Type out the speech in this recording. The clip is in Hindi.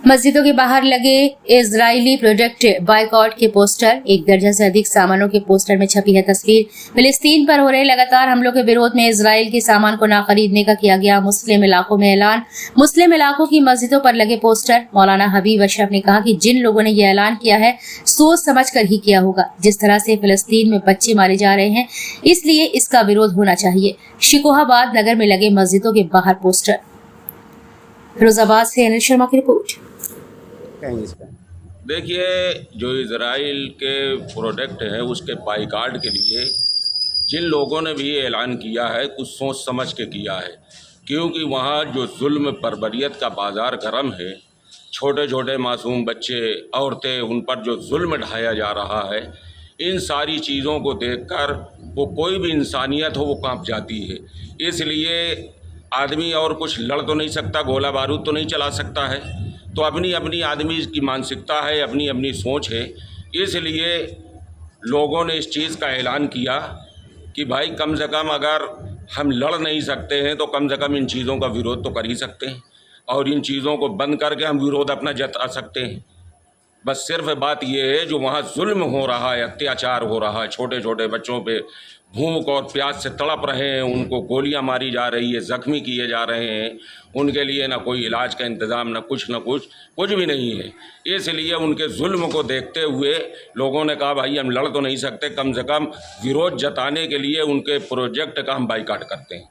मस्जिदों के बाहर लगे इजरायली प्रोडक्ट बायकॉट के पोस्टर, 1 दर्जन से अधिक सामानों के पोस्टर में छपी है तस्वीर। फिलिस्तीन पर हो रहे लगातार हमलों के विरोध में इजराइल के सामान को ना खरीदने का किया गया मुस्लिम इलाकों में ऐलान। मुस्लिम इलाकों की मस्जिदों पर लगे पोस्टर। मौलाना हबीब अशरफ ने कहा कि जिन लोगों ने यह ऐलान किया है सोच समझ कर ही किया होगा। जिस तरह से फिलिस्तीन में बच्चे मारे जा रहे हैं, इसलिए इसका विरोध होना चाहिए। शिकोहाबाद नगर में लगे मस्जिदों के बाहर पोस्टर। फिरोजाबाद से अनिल शर्मा की रिपोर्ट। देखिए, जो इजराइल के प्रोडक्ट हैं उसके बाइकाट के लिए जिन लोगों ने भी ऐलान किया है कुछ सोच समझ के किया है, क्योंकि वहाँ जो जुल्म बर्बरियत का बाज़ार गर्म है, छोटे छोटे मासूम बच्चे, औरतें, उन पर जो जुल्म ढाया जा रहा है, इन सारी चीज़ों को देखकर वो कोई भी इंसानियत हो वो कांप जाती है। इसलिए आदमी और कुछ लड़ तो नहीं सकता, गोला बारूद तो नहीं चला सकता है, तो अपनी अपनी आदमी की मानसिकता है, अपनी अपनी सोच है। इसलिए लोगों ने इस चीज़ का ऐलान किया कि भाई कम से कम अगर हम लड़ नहीं सकते हैं तो कम से कम इन चीज़ों का विरोध तो कर ही सकते हैं, और इन चीज़ों को बंद करके हम विरोध अपना जता सकते हैं। बस सिर्फ बात यह है जो वहाँ जुल्म हो रहा है, अत्याचार हो रहा है, छोटे छोटे बच्चों पे भूख और प्यास से तड़प रहे हैं, उनको गोलियां मारी जा रही है, ज़ख्मी किए जा रहे हैं, उनके लिए ना कोई इलाज का इंतज़ाम, ना कुछ भी नहीं है। इसलिए उनके जुल्म को देखते हुए लोगों ने कहा भाई हम लड़ तो नहीं सकते, कम से कम विरोध जताने के लिए उनके प्रोजेक्ट का हम बाइकाट करते हैं।